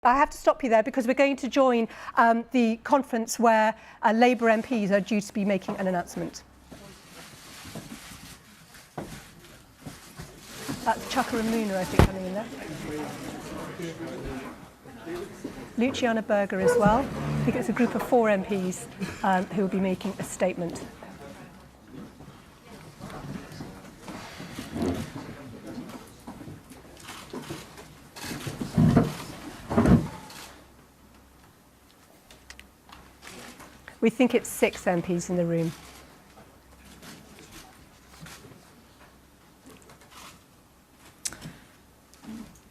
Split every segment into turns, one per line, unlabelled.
I have to stop you there because we're going to join the conference where Labour MPs are due to be making an announcement. That's Chuka and Muna, I think, coming in there. Luciana Berger as well. I think it's a group of 4 MPs who will be making a statement. We think it's 6 MPs in the room.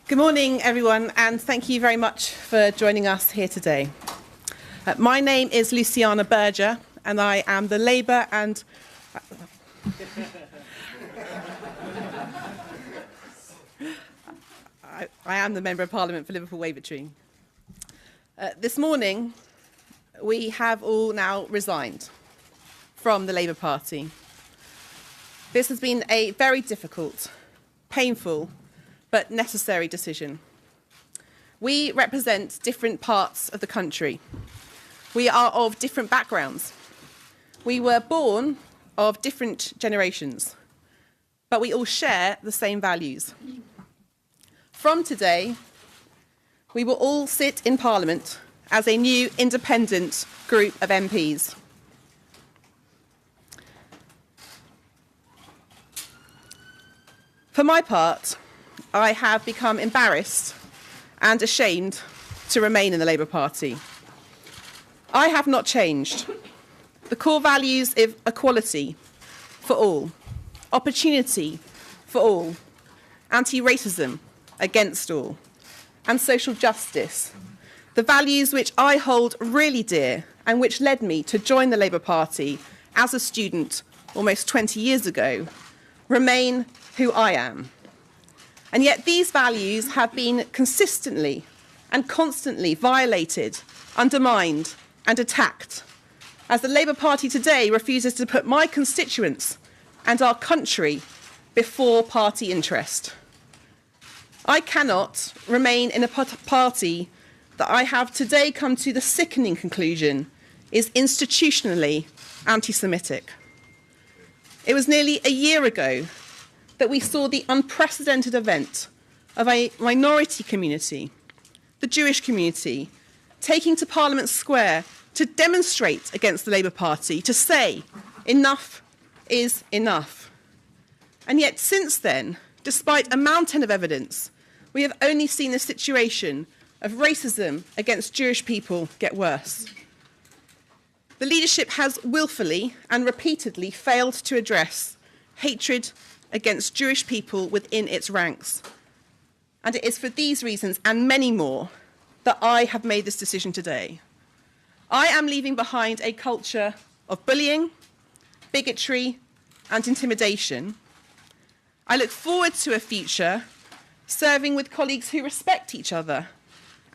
Good morning, everyone, and thank you very much for joining us here today. My name is Luciana Berger, and I am the Labour and... I am the Member of Parliament for Liverpool Wavertree. This morning, we have all now resigned from the Labour Party. This has been a very difficult, painful, but necessary decision. We represent different parts of the country. We are of different backgrounds. We were born of different generations, but we all share the same values. From today, we will all sit in Parliament as a new independent group of MPs. For my part, I have become embarrassed and ashamed to remain in the Labour Party. I have not changed. The core values of equality for all, opportunity for all, anti-racism against all, and social justice, the values which I hold really dear and which led me to join the Labour Party as a student almost 20 years ago, remain who I am. And yet these values have been consistently and constantly violated, undermined and attacked, as the Labour Party today refuses to put my constituents and our country before party interest. I cannot remain in a party that I have today come to the sickening conclusion is institutionally anti-Semitic. It was nearly a year ago that we saw the unprecedented event of a minority community, the Jewish community, taking to Parliament Square to demonstrate against the Labour Party, to say enough is enough. And yet since then, despite a mountain of evidence, we have only seen the situation of racism against Jewish people get worse. The leadership has willfully and repeatedly failed to address hatred against Jewish people within its ranks. And it is for these reasons and many more that I have made this decision today. I am leaving behind a culture of bullying, bigotry, and intimidation. I look forward to a future serving with colleagues who respect each other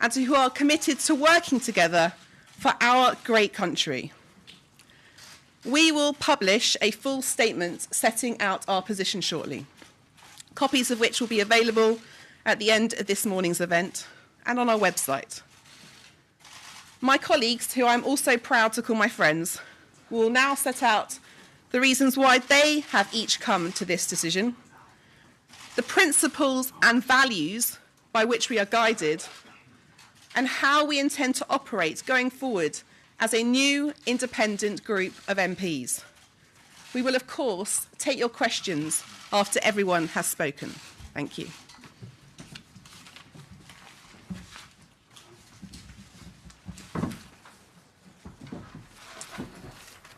and who are committed to working together for our great country. We will publish a full statement setting out our position shortly, copies of which will be available at the end of this morning's event and on our website. My colleagues, who I'm also proud to call my friends, will now set out the reasons why they have each come to this decision, the principles and values by which we are guided, and how we intend to operate going forward as a new independent group of MPs. We will, of course, take your questions after everyone has spoken. Thank you.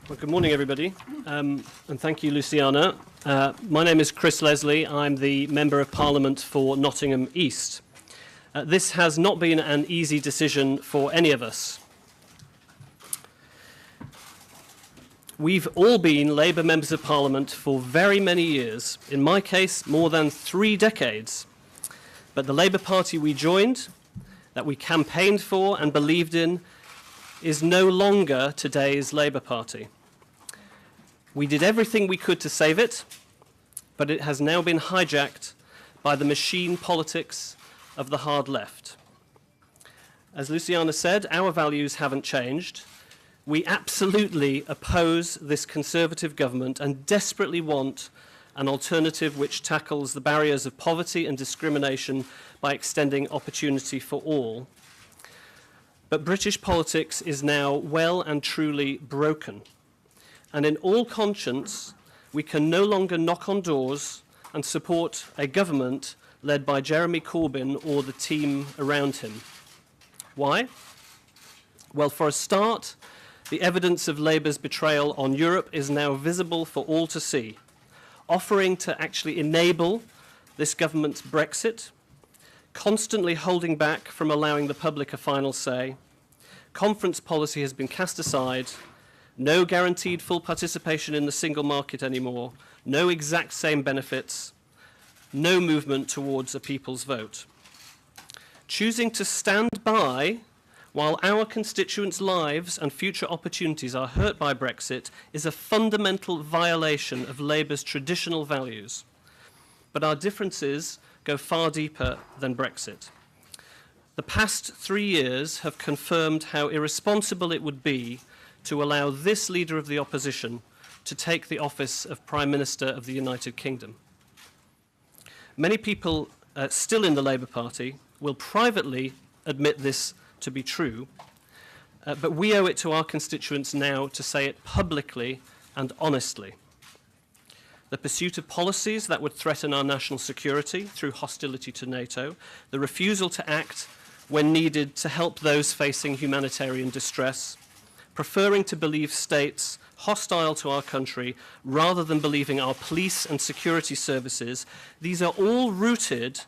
Well, good morning, everybody, and thank you, Luciana. My name is Chris Leslie. I'm the Member of Parliament for Nottingham East. This has not been an easy decision for any of us. We've all been Labour members of Parliament for very many years, in my case, more than 3 decades. But the Labour Party we joined, that we campaigned for and believed in, is no longer today's Labour Party. We did everything we could to save it, but it has now been hijacked by the machine politics of the hard left. as Luciana said, our values haven't changed. We absolutely oppose this Conservative government and desperately want an alternative which tackles the barriers of poverty and discrimination by extending opportunity for all. But British politics is now well and truly broken. And in all conscience, we can no longer knock on doors and support a government led by Jeremy Corbyn or the team around him. Why? Well, for a start, the evidence of Labour's betrayal on Europe is now visible for all to see, offering to actually enable this government's Brexit, constantly holding back from allowing the public a final say. Conference policy has been cast aside, no guaranteed full participation in the single market anymore, no exact same benefits, no movement towards a people's vote. Choosing to stand by while our constituents' lives and future opportunities are hurt by Brexit is a fundamental violation of Labour's traditional values. But our differences go far deeper than Brexit. The past 3 years have confirmed how irresponsible it would be to allow this leader of the opposition to take the office of Prime Minister of the United Kingdom. Many people still in the Labour Party will privately admit this to be true, but we owe it to our constituents now to say it publicly and honestly. The pursuit of policies that would threaten our national security through hostility to NATO, the refusal to act when needed to help those facing humanitarian distress, preferring to believe states hostile to our country rather than believing our police and security services, these are all rooted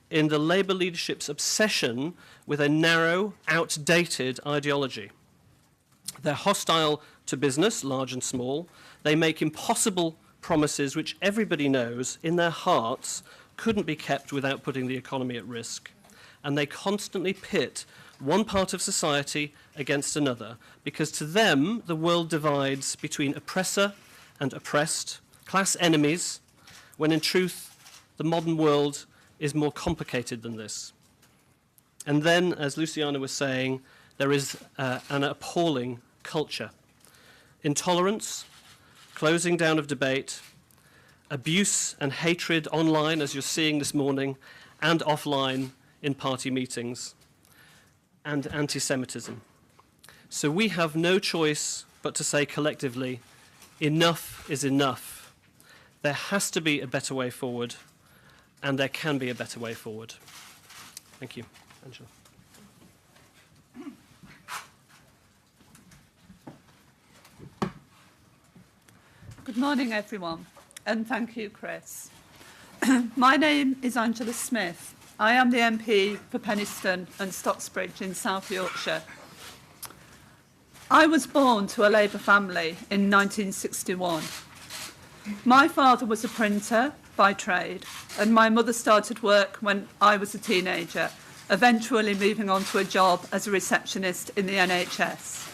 in the Labour leadership's obsession with a narrow, outdated ideology. They're hostile to business, large and small. They make impossible promises which everybody knows in their hearts couldn't be kept without putting the economy at risk. And they constantly pit one part of society against another, because to them the world divides between oppressor and oppressed, class enemies, when in truth the modern world is more complicated than this. And then, as Luciana was saying, there is an appalling culture. Intolerance, closing down of debate, abuse and hatred online, as you're seeing this morning, and offline in party meetings, and anti-Semitism. So we have no choice but to say collectively, enough is enough. There has to be a better way forward, and there can be a better way forward. Thank you. Angela.
Good morning, everyone, and thank you, Chris. My name is Angela Smith. I am the MP for Penistone and Stocksbridge in South Yorkshire. I was born to a Labour family in 1961. My father was a printer by trade, and my mother started work when I was a teenager, eventually moving on to a job as a receptionist in the NHS.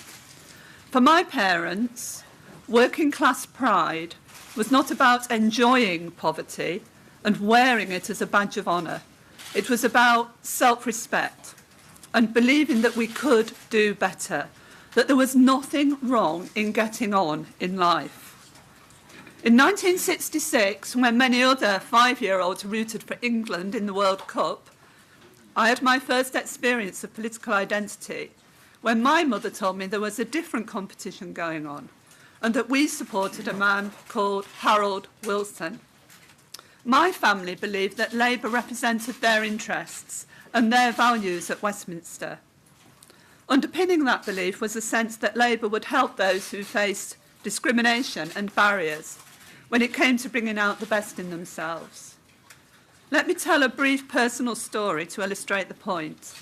For my parents, working class pride was not about enjoying poverty and wearing it as a badge of honour. It was about self-respect and believing that we could do better, that there was nothing wrong in getting on in life. In 1966, when many other 5-year-olds rooted for England in the World Cup, I had my first experience of political identity when my mother told me there was a different competition going on and that we supported a man called Harold Wilson. My family believed that Labour represented their interests and their values at Westminster. Underpinning that belief was a sense that Labour would help those who faced discrimination and barriers when it came to bringing out the best in themselves. Let me tell a brief personal story to illustrate the point.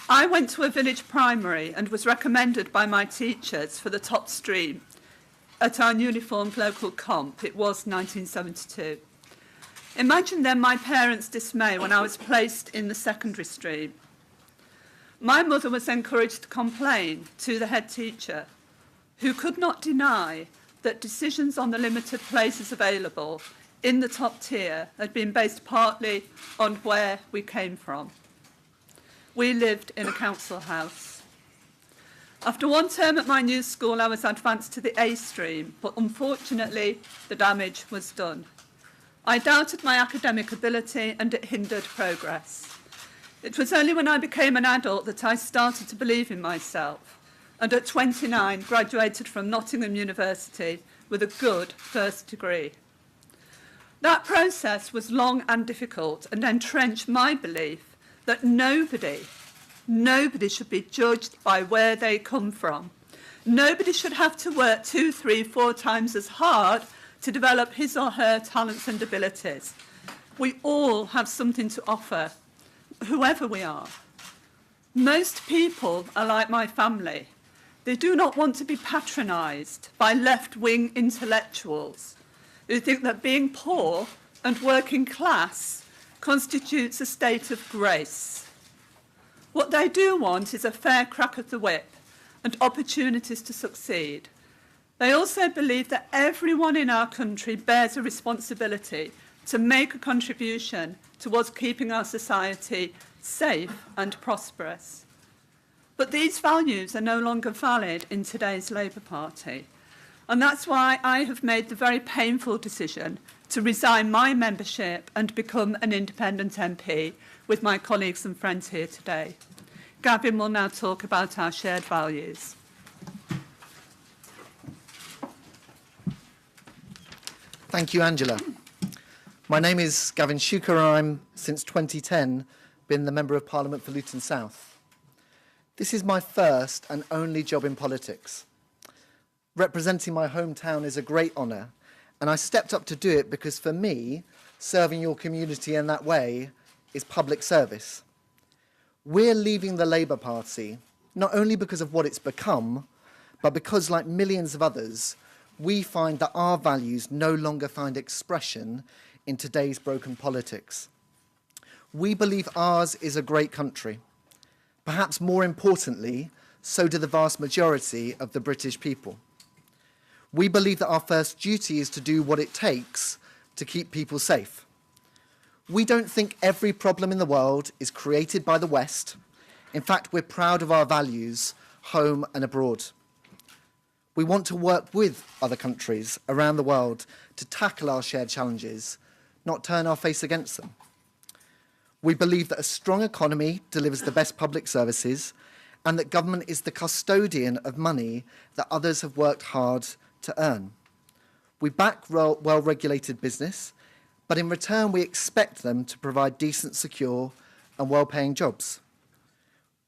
I went to a village primary and was recommended by my teachers for the top stream at our newly formed local comp. It was 1972. Imagine then my parents' dismay when I was placed in the secondary stream. My mother was encouraged to complain to the head teacher, who could not deny that decisions on the limited places available in the top tier had been based partly on where we came from. we lived in a council house. After one term at my new school, I was advanced to the A stream, but unfortunately, the damage was done. I doubted my academic ability and it hindered progress. It was only when I became an adult that I started to believe in myself, and at 29 graduated from Nottingham University with a good first degree. That process was long and difficult and entrenched my belief that nobody should be judged by where they come from. Nobody should have to work 2, 3, 4 times as hard to develop his or her talents and abilities. We all have something to offer, whoever we are. Most people are like my family. They do not want to be patronised by left-wing intellectuals who think that being poor and working class constitutes a state of grace. What they do want is a fair crack at the whip and opportunities to succeed. They also believe that everyone in our country bears a responsibility to make a contribution towards keeping our society safe and prosperous. But these values are no longer valid in today's Labour Party. And that's why I have made the very painful decision to resign my membership and become an independent MP with my colleagues and friends here today. Gavin will now talk about our shared values.
Thank you, Angela. My name is Gavin Shuker, and I'm, since 2010, been the Member of Parliament for Luton South. This is my first and only job in politics. Representing my hometown is a great honour, and I stepped up to do it because for me, serving your community in that way is public service. We're leaving the Labour Party, not only because of what it's become, but because, like millions of others, we find that our values no longer find expression in today's broken politics. We believe ours is a great country. Perhaps more importantly, so do the vast majority of the British people. We believe that our first duty is to do what it takes to keep people safe. We don't think every problem in the world is created by the West. In fact, we're proud of our values, home and abroad. We want to work with other countries around the world to tackle our shared challenges, not turn our face against them. We believe that a strong economy delivers the best public services and that government is the custodian of money that others have worked hard to earn. We back well-regulated business, but in return we expect them to provide decent, secure and well-paying jobs.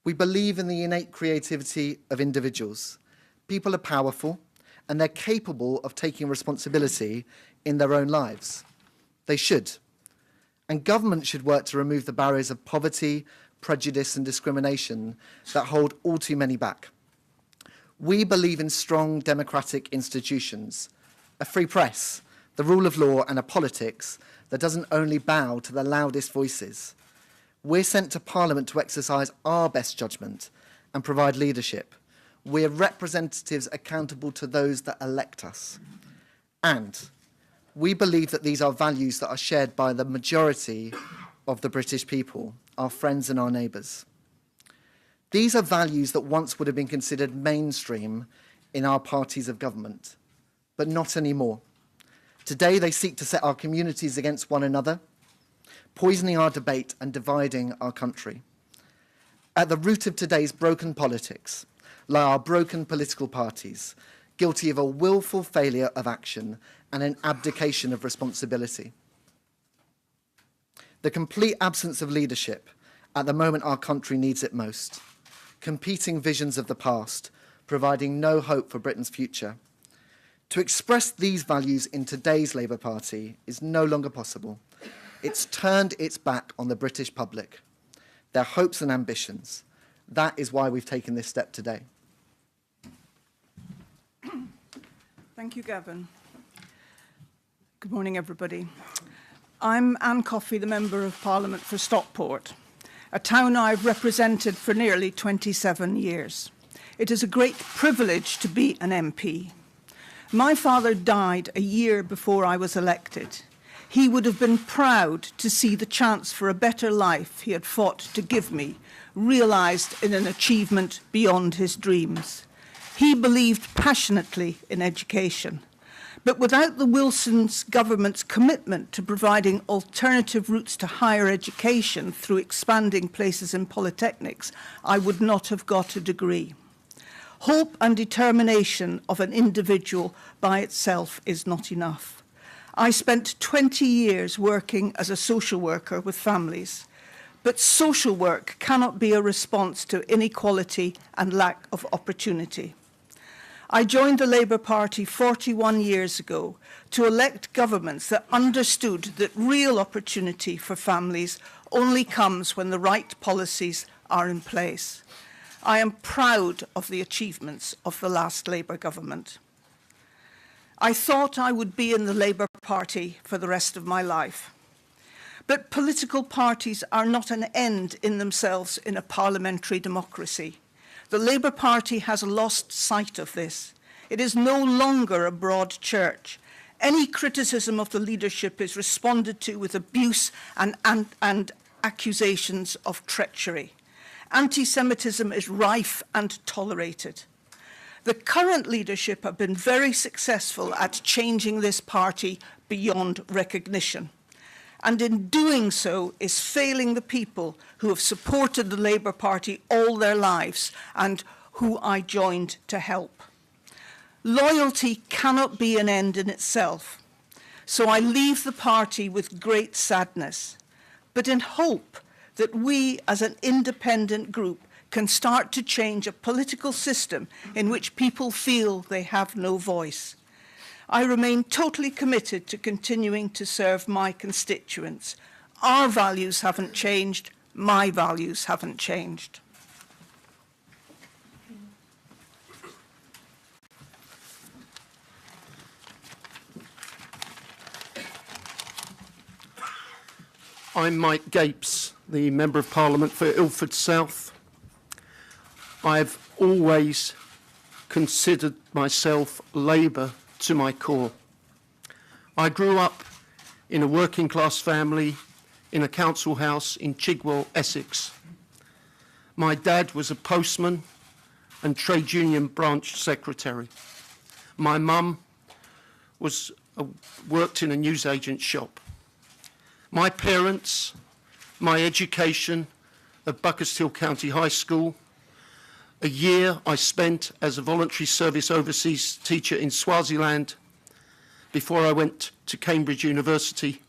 We believe in the innate creativity of individuals. People are powerful and they're capable of taking responsibility in their own lives. They should. And government should work to remove the barriers of poverty, prejudice and discrimination that hold all too many back. We believe in strong democratic institutions, a free press, the rule of law and a politics that doesn't only bow to the loudest voices. We're sent to Parliament to exercise our best judgment and provide leadership. We're representatives accountable to those that elect us. And we believe that these are values that are shared by the majority of the British people, our friends and our neighbours. These are values that once would have been considered mainstream in our parties of government, but not anymore. Today they seek to set our communities against one another, poisoning our debate and dividing our country. At the root of today's broken politics lie our broken political parties, guilty of a willful failure of action and an abdication of responsibility. The complete absence of leadership at the moment our country needs it most. Competing visions of the past, providing no hope for Britain's future. To express these values in today's Labour Party is no longer possible. It's turned its back on the British public, their hopes and ambitions. That is why we've taken this step today.
Thank you, Gavin. Good morning, everybody. I'm Anne Coffey, the Member of Parliament for Stockport, a town I've represented for nearly 27 years. It is a great privilege to be an MP. My father died a year before I was elected. He would have been proud to see the chance for a better life he had fought to give me realised in an achievement beyond his dreams. He believed passionately in education. But without the Wilson's government's commitment to providing alternative routes to higher education through expanding places in polytechnics, I would not have got a degree. Hope and determination of an individual by itself is not enough. I spent 20 years working as a social worker with families, but social work cannot be a response to inequality and lack of opportunity. I joined the Labour Party 41 years ago to elect governments that understood that real opportunity for families only comes when the right policies are in place. I am proud of the achievements of the last Labour government. I thought I would be in the Labour Party for the rest of my life. But political parties are not an end in themselves in a parliamentary democracy. The Labour Party has lost sight of this. It is no longer a broad church. Any criticism of the leadership is responded to with abuse and accusations of treachery. Anti-Semitism is rife and tolerated. The current leadership have been very successful at changing this party beyond recognition, and in doing so is failing the people who have supported the Labour Party all their lives and who I joined to help. Loyalty cannot be an end in itself, so I leave the party with great sadness, but in hope that we as an independent group can start to change a political system in which people feel they have no voice. I remain totally committed to continuing to serve my constituents. Our values haven't changed, my values haven't changed.
I'm Mike Gapes, the Member of Parliament for Ilford South. I've always considered myself Labour to my core. I grew up in a working class family in a council house in Chigwell, Essex. My dad was a postman and trade union branch secretary. My mum worked in a newsagent shop. My parents, my education at Buckhurst Hill County High School, a year I spent as a voluntary service overseas teacher in Swaziland before I went to Cambridge University,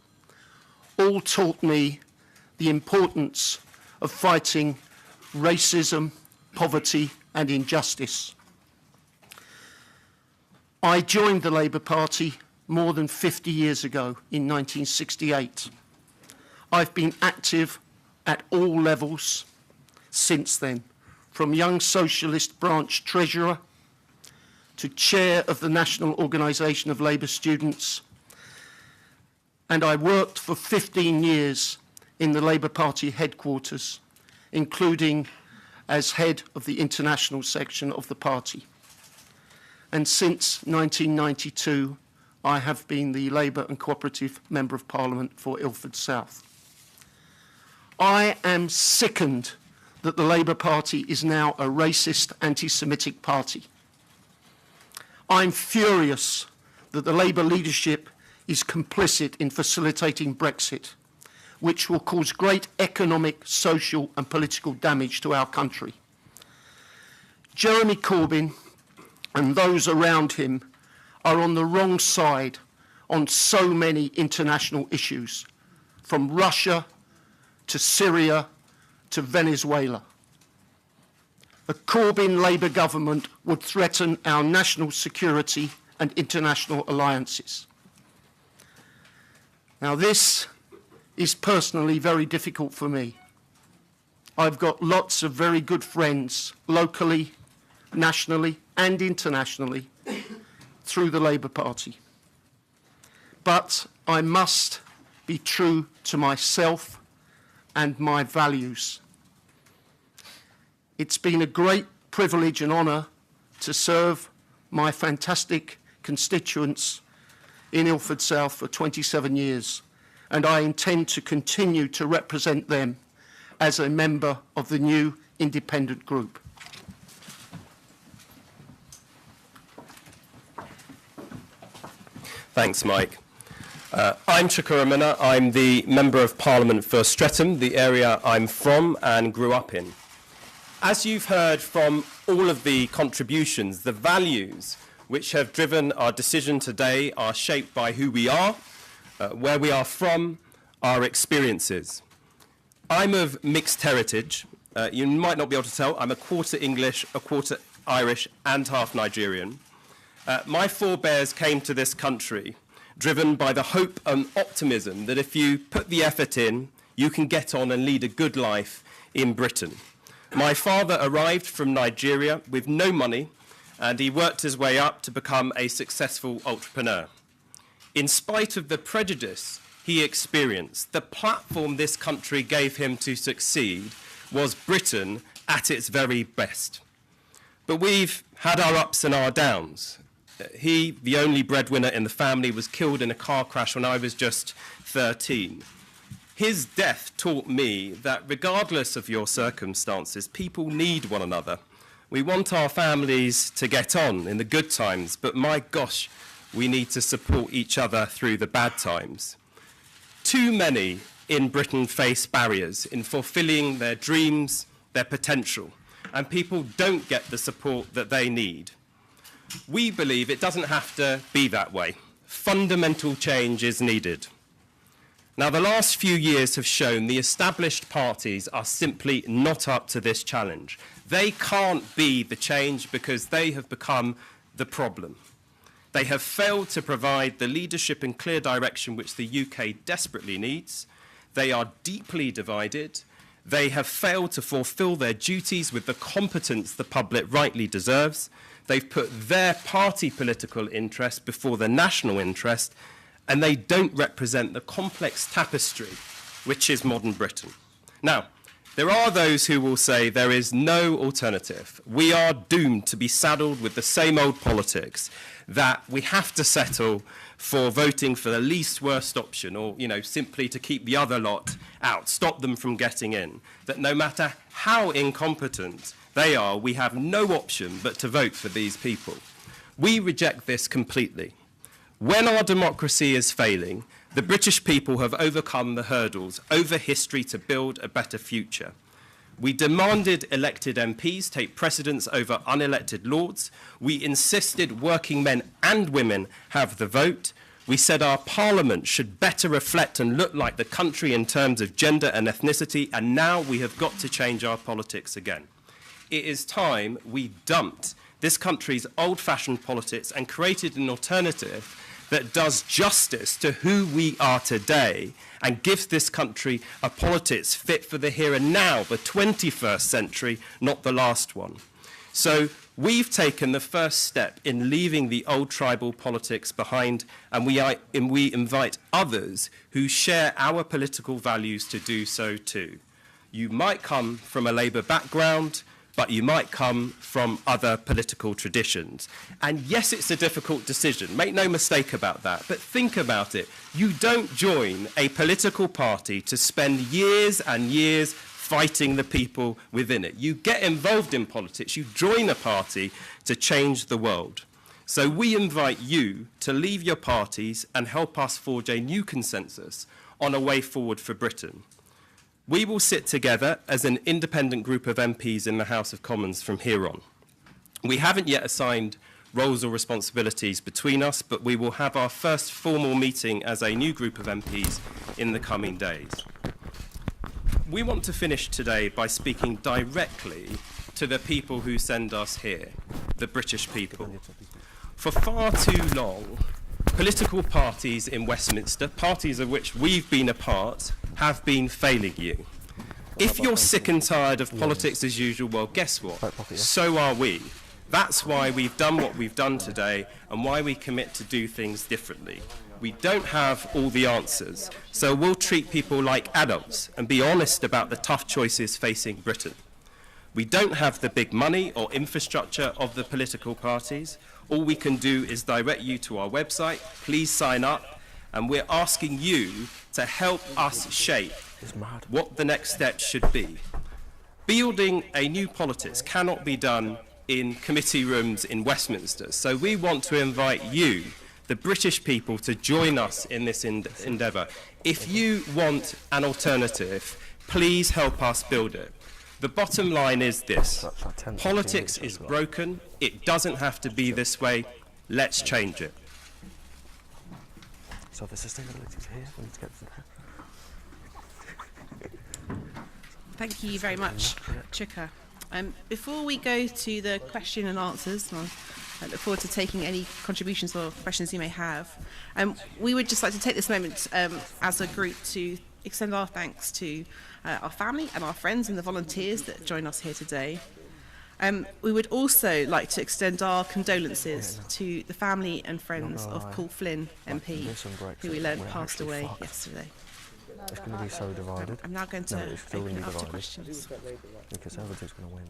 all taught me the importance of fighting racism, poverty and injustice. I joined the Labour Party more than 50 years ago in 1968. I've been active at all levels since then, from Young Socialist branch treasurer to chair of the National Organisation of Labour Students, and I worked for 15 years in the Labour Party headquarters, including as head of the international section of the party. And since 1992, I have been the Labour and Cooperative Member of Parliament for Ilford South. I am sickened that the Labour Party is now a racist, anti-Semitic party. I'm furious that the Labour leadership is complicit in facilitating Brexit, which will cause great economic, social and political damage to our country. Jeremy Corbyn and those around him are on the wrong side on so many international issues, from Russia to Syria to Venezuela. A Corbyn Labour government would threaten our national security and international alliances. Now, this is personally very difficult for me. I've got lots of very good friends locally, nationally and internationally through the Labour Party. But I must be true to myself and my values. It's been a great privilege and honour to serve my fantastic constituents in Ilford South for 27 years, and I intend to continue to represent them as a member of the new independent group.
Thanks, Mike. I'm Chuka Umunna. I'm the Member of Parliament for Streatham, the area I'm from and grew up in. As you've heard from all of the contributions, the values which have driven our decision today are shaped by who we are, where we are from, our experiences. I'm of mixed heritage. You might not be able to tell. I'm a quarter English, a quarter Irish, and half Nigerian. My forebears came to this country driven by the hope and optimism that if you put the effort in, you can get on and lead a good life in Britain. My father arrived from Nigeria with no money, and he worked his way up to become a successful entrepreneur. In spite of the prejudice he experienced, the platform this country gave him to succeed was Britain at its very best. But we've had our ups and our downs. He, the only breadwinner in the family, was killed in a car crash when I was just 13. His death taught me that regardless of your circumstances, people need one another. We want our families to get on in the good times, but my gosh, we need to support each other through the bad times. Too many in Britain face barriers in fulfilling their dreams, their potential, and people don't get the support that they need. We believe it doesn't have to be that way. Fundamental change is needed. Now, the last few years have shown the established parties are simply not up to this challenge. They can't be the change because they have become the problem. They have failed to provide the leadership and clear direction which the UK desperately needs. They are deeply divided. They have failed to fulfil their duties with the competence the public rightly deserves. They've put their party political interest before the national interest, and they don't represent the complex tapestry which is modern Britain. Now, there are those who will say there is no alternative. We are doomed to be saddled with the same old politics, that we have to settle for voting for the least worst option, or, simply to keep the other lot out, stop them from getting in, that no matter how incompetent they are, we have no option but to vote for these people. We reject this completely. When our democracy is failing, the British people have overcome the hurdles over history to build a better future. We demanded elected MPs take precedence over unelected lords. We insisted working men and women have the vote. We said our parliament should better reflect and look like the country in terms of gender and ethnicity, and now we have got to change our politics again. It is time we dumped this country's old-fashioned politics and created an alternative that does justice to who we are today and gives this country a politics fit for the here and now, the 21st century, not the last one. So we've taken the first step in leaving the old tribal politics behind, and we invite others who share our political values to do so too. You might come from a Labour background, but you might come from other political traditions. And yes, it's a difficult decision. Make no mistake about that. But think about it. You don't join a political party to spend years and years fighting the people within it. You get involved in politics. You join a party to change the world. So we invite you to leave your parties and help us forge a new consensus on a way forward for Britain. We will sit together as an independent group of MPs in the House of Commons from here on. We haven't yet assigned roles or responsibilities between us, but we will have our first formal meeting as a new group of MPs in the coming days. We want to finish today by speaking directly to the people who send us here, the British people. For far too long, political parties in Westminster, parties of which we've been a part, have been failing you. If you're sick and tired of politics as usual, well, guess what? So are we. That's why we've done what we've done today and why we commit to do things differently. We don't have all the answers, so we'll treat people like adults and be honest about the tough choices facing Britain. We don't have the big money or infrastructure of the political parties. All we can do is direct you to our website. Please sign up. And we're asking you to help us shape what the next step should be. Building a new politics cannot be done in committee rooms in Westminster. So we want to invite you, the British people, to join us in this endeavour. If you want an alternative, please help us build it. The bottom line is this: politics is broken. It doesn't have to be this way. Let's change it.
So the sustainability is here. We need to get to that.
Thank you very much, Chuka. Before we go to the question and answers, I look forward to taking any contributions or questions you may have. We would just like to take this moment as a group to extend our thanks to our family and our friends and the volunteers that join us here today. We would also like to extend our condolences to the family and friends of Paul Flynn MP, who we learned passed away yesterday.
It's going to be so divided.
I'm now going to open it up to questions.
The Conservatives going to win.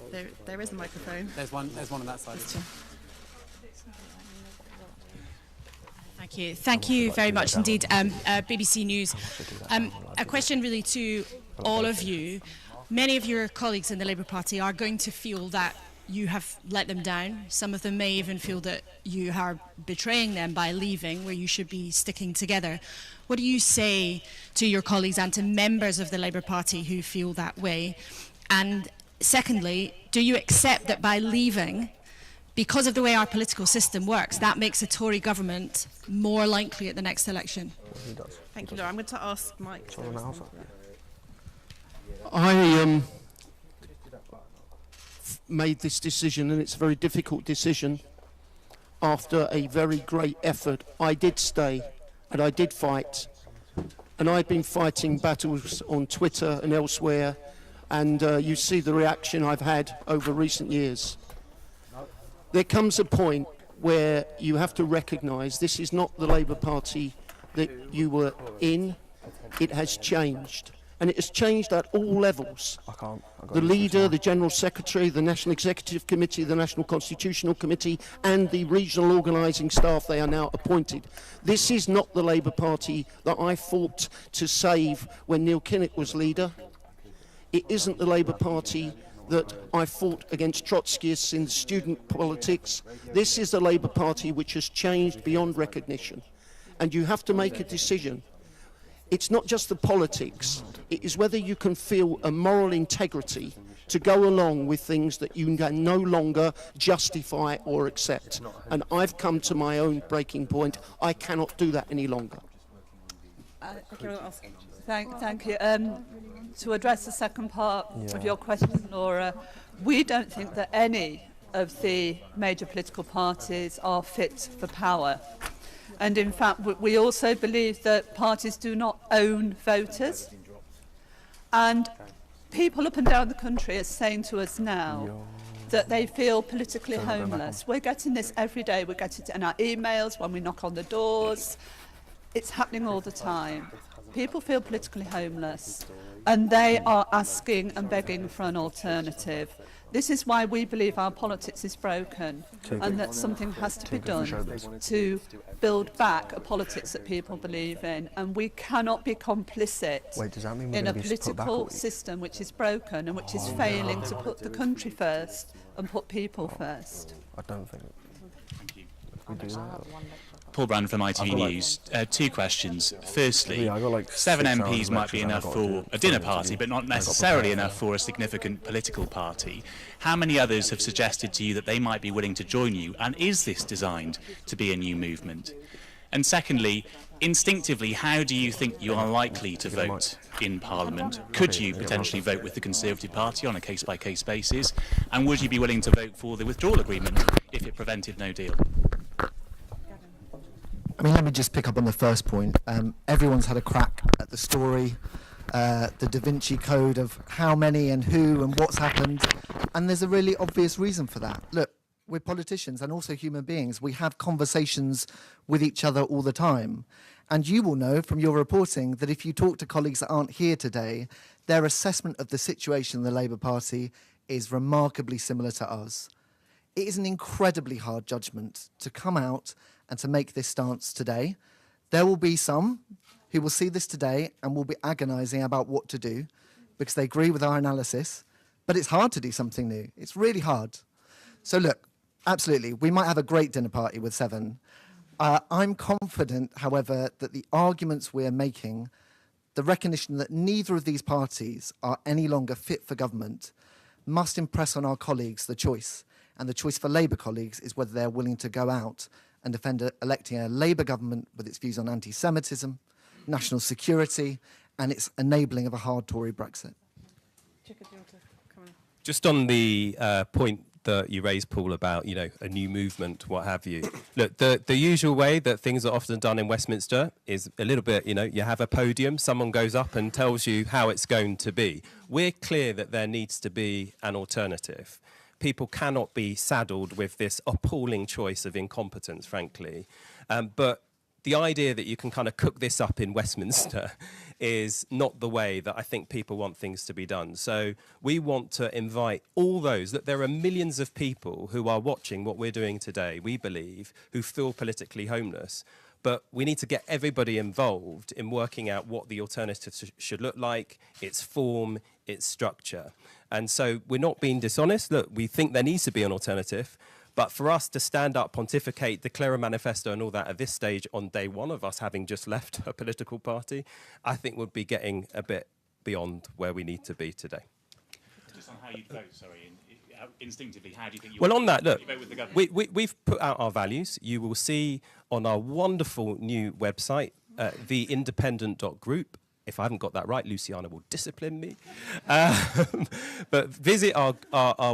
But
There is a microphone.
There's one on that side.
Thank you. Thank you very much indeed. BBC News. A question really to all of you. Many of your colleagues in the Labour Party are going to feel that you have let them down. Some of them may even feel that you are betraying them by leaving, where you should be sticking together. What do you say to your colleagues and to members of the Labour Party who feel that way? And secondly, do you accept that by leaving, because of the way our political system works, that makes a Tory government more likely at the next election?
Thank you, Laura. I'm going to ask Mike.
I made this decision, and it's a very difficult decision. After a very great effort, I did stay and I did fight, and I've been fighting battles on Twitter and elsewhere, and you see the reaction I've had over recent years. There comes a point where you have to recognise this is not the Labour Party that you were in. It has changed. And it has changed at all levels. The leader, the General Secretary, the National Executive Committee, the National Constitutional Committee, and the regional organising staff they are now appointed. This is not the Labour Party that I fought to save when Neil Kinnock was leader. It isn't the Labour Party that I fought against Trotskyists in student politics. This is the Labour Party which has changed beyond recognition. And you have to make a decision. It's not just the politics, it is whether you can feel a moral integrity to go along with things that you can no longer justify or accept. And I've come to my own breaking point. I cannot do that any longer.
Thank you. To address the second part of your question, Laura, we don't think that any of the major political parties are fit for power. And in fact, we also believe that parties do not own voters. And people up and down the country are saying to us now that they feel politically homeless. We're getting this every day. We get it in our emails, when we knock on the doors. It's happening all the time. People feel politically homeless, and they are asking and begging for an alternative. This is why we believe our politics is broken, and that something has to be done to build back a politics that people believe in. And we cannot be complicit in a political system which is broken and which is failing to put the country first and put people first.
I don't think we do that.
Paul Brand from ITV News. Two questions. Firstly, 7 MPs might be enough for a dinner party, but not necessarily enough for a significant political party. How many others have suggested to you that they might be willing to join you? And is this designed to be a new movement? And secondly, instinctively, how do you think you are likely to vote in Parliament? Could you potentially vote with the Conservative Party on a case-by-case basis? And would you be willing to vote for the withdrawal agreement if it prevented no deal?
I mean, let me just pick up on the first point. Everyone's had a crack at the story, the Da Vinci Code of how many and who and what's happened. And there's a really obvious reason for that. Look, we're politicians and also human beings. We have conversations with each other all the time. And you will know from your reporting that if you talk to colleagues that aren't here today, their assessment of the situation in the Labour Party is remarkably similar to us. It is an incredibly hard judgment to come out and to make this stance today. There will be some who will see this today and will be agonising about what to do because they agree with our analysis, but it's hard to do something new. It's really hard. So look, absolutely, we might have a great dinner party with Seven. I'm confident, however, that the arguments we're making, the recognition that neither of these parties are any longer fit for government, must impress on our colleagues the choice. And the choice for Labour colleagues is whether they're willing to go out and defend electing a Labour government with its views on anti-Semitism, national security, and its enabling of a hard Tory Brexit.
Just on the point that you raised, Paul, about, you know, a new movement, what have you. Look, the usual way that things are often done in Westminster is a little bit, you know, you have a podium, someone goes up and tells you how it's going to be. We're clear that there needs to be an alternative. People cannot be saddled with this appalling choice of incompetence, frankly. But the idea that you can kind of cook this up in Westminster is not the way that I think people want things to be done. So we want to invite all those, that there are millions of people who are watching what we're doing today, we believe, who feel politically homeless. But we need to get everybody involved in working out what the alternative should look like, its form, its structure. And so we're not being dishonest. Look, we think there needs to be an alternative. But for us to stand up, pontificate, declare a manifesto and all that at this stage on day one of us having just left a political party, I think would be getting a bit beyond where we need to be today.
Just on how you'd vote, sorry, instinctively, how do you think you
Well, on that, look,
vote with the government?
we've put out our values. You will see on our wonderful new website, theindependent.group. If I haven't got that right, Luciana will discipline me. But visit our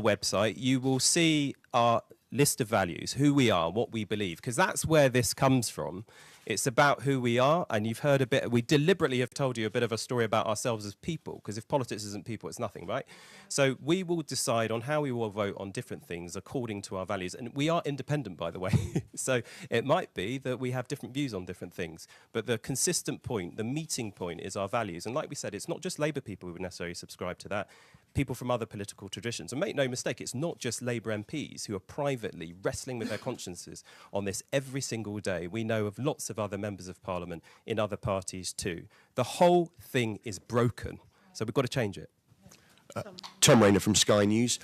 website. You will see our list of values, who we are, what we believe, because that's where this comes from. It's about who we are, and you've heard a bit, we deliberately have told you a bit of a story about ourselves as people, because if politics isn't people, it's nothing, right? So we will decide on how we will vote on different things according to our values, and we are independent, by the way. So it might be that we have different views on different things, but the consistent point, the meeting point is our values. And like we said, it's not just Labour people who would necessarily subscribe to that, people from other political traditions. And make no mistake, it's not just Labour MPs who are privately wrestling with their consciences on this every single day. We know of lots of other members of Parliament in other parties too. The whole thing is broken, so we've got to change it.
Tom Rayner from Sky News.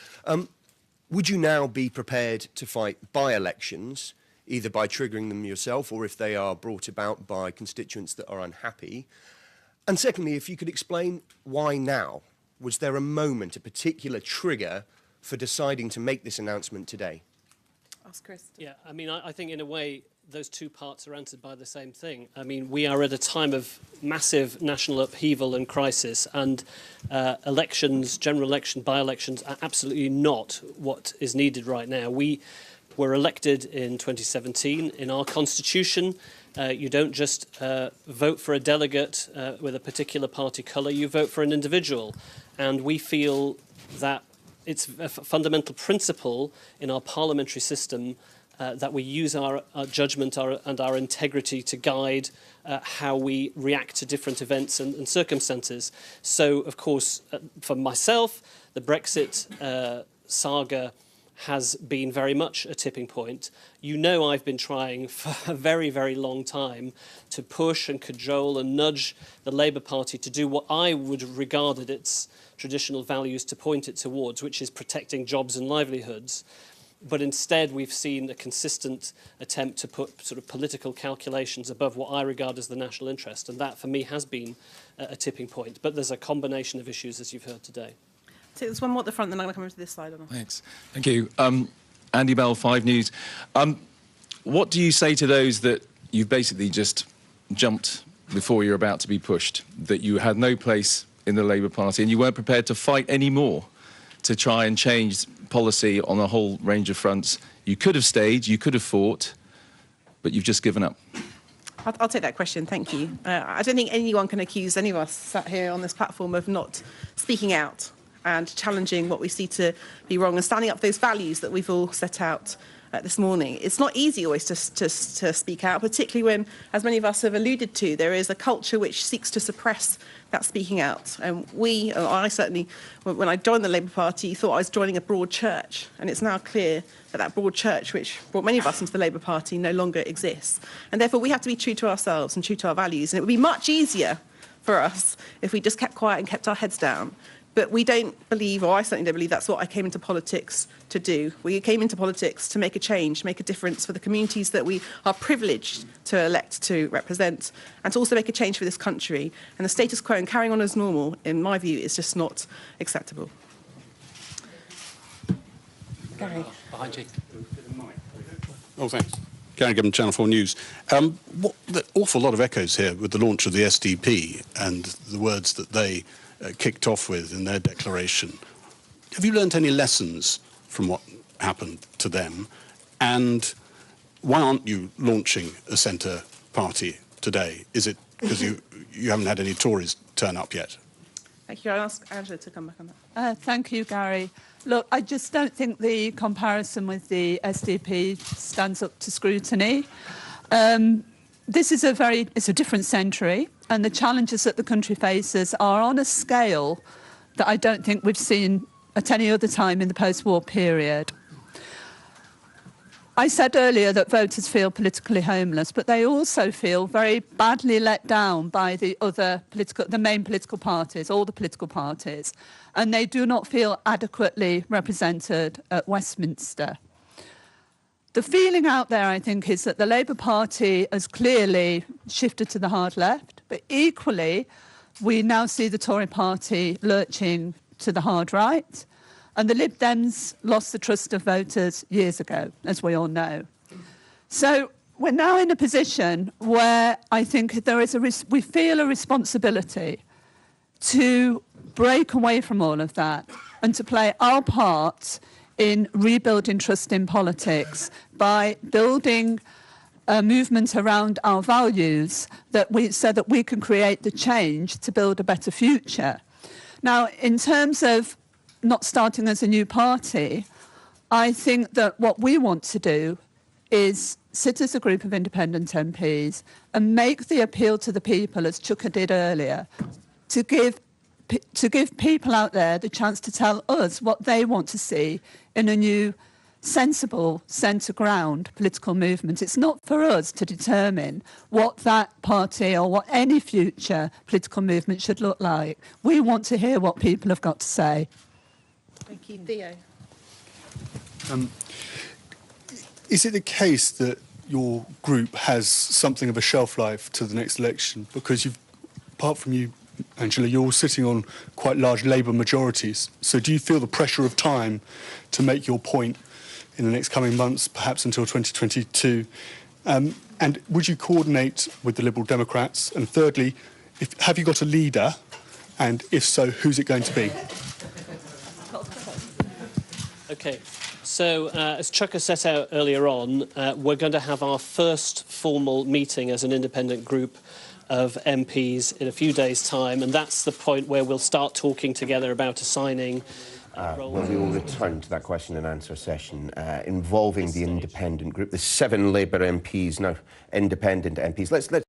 Would you now be prepared to fight by-elections, either by triggering them yourself or if they are brought about by constituents that are unhappy? And secondly, if you could explain why now? Was there a moment, a particular trigger for deciding to make this announcement today?
Ask Chris.
Yeah, I mean, I think in a way those two parts are answered by the same thing. I mean, we are at a time of massive national upheaval and crisis, and elections, general election, by-elections are absolutely not what is needed right now. We were elected in 2017. In our constitution, you don't just vote for a delegate with a particular party colour, you vote for an individual. And we feel that it's a fundamental principle in our parliamentary system that we use our judgment and our integrity to guide how we react to different events and circumstances. So, of course, for myself, the Brexit saga has been very much a tipping point. You know, I've been trying for a very, very long time to push and cajole and nudge the Labour Party to do what I would regard as its traditional values to point it towards, which is protecting jobs and livelihoods. But instead, we've seen a consistent attempt to put sort of political calculations above what I regard as the national interest. And that, for me, has been a tipping point. But there's a combination of issues, as you've heard today.
So there's one more at the front, then I'm going to come over to this side.
Thanks. Thank you. Andy Bell, 5 News. What do you say to those that you've basically just jumped before you're about to be pushed, that you had no place in the Labour Party and you weren't prepared to fight anymore to try and change policy on a whole range of fronts? You could have stayed, you could have fought, but you've just given up.
I'll take that question, thank you. I don't think anyone can accuse any of us sat here on this platform of not speaking out and challenging what we see to be wrong and standing up for those values that we've all set out this morning. It's not easy always to speak out, particularly when, as many of us have alluded to, there is a culture which seeks to suppress That's speaking out. And I certainly, when I joined the Labour Party, thought I was joining a broad church. And it's now clear that that broad church, which brought many of us into the Labour Party, no longer exists. And therefore, we have to be true to ourselves and true to our values. And it would be much easier for us if we just kept quiet and kept our heads down. But we don't believe, or I certainly don't believe, that's what I came into politics to do. We came into politics to make a change, make a difference for the communities that we are privileged to elect to represent, and to also make a change for this country. And the status quo and carrying on as normal, in my view, is just not acceptable. Gary.
Behind you. Oh, thanks. Gary Gibbon, Channel 4 News. An awful lot of echoes here with the launch of the SDP and the words that they kicked off with in their declaration. Have you learnt any lessons from what happened to them? And why aren't you launching a centre party today? Is it because you haven't had any Tories turn up yet?
Thank you. I'll ask Angela to come back on that.
Thank you, Gary. Look, I just don't think the comparison with the SDP stands up to scrutiny. This is it's a different century, and the challenges that the country faces are on a scale that I don't think we've seen at any other time in the post-war period. I said earlier that voters feel politically homeless, but they also feel very badly let down by the main political parties, all the political parties, and they do not feel adequately represented at Westminster. The feeling out there, I think, is that the Labour Party has clearly shifted to the hard left, but equally, we now see the Tory party lurching to the hard right, and the Lib Dems lost the trust of voters years ago, as we all know. So we're now in a position where I think we feel a responsibility to break away from all of that and to play our part in rebuilding trust in politics by building a movement around our values so that we can create the change to build a better future. Now, in terms of not starting as a new party, I think that what we want to do is sit as a group of independent MPs and make the appeal to the people, as Chuka did earlier, to give people out there the chance to tell us what they want to see in a new, sensible, centre-ground political movement. It's not for us to determine what that party or what any future political movement should look like. We want to hear what people have got to say.
Thank you. Theo.
Is it the case that your group has something of a shelf life to the next election? Because apart from you, Angela, you're all sitting on quite large Labour majorities. So do you feel the pressure of time to make your point in the next coming months, perhaps until 2022? And would you coordinate with the Liberal Democrats? And thirdly, have you got a leader? And if so, who's it going to be?
Okay, so as Chuka set out earlier on, we're going to have our first formal meeting as an independent group of MPs in a few days' time, and that's the point where we'll start talking together about assigning
Well, we will return to that question and answer session involving the independent group. The 7 Labour MPs, now independent MPs. Let's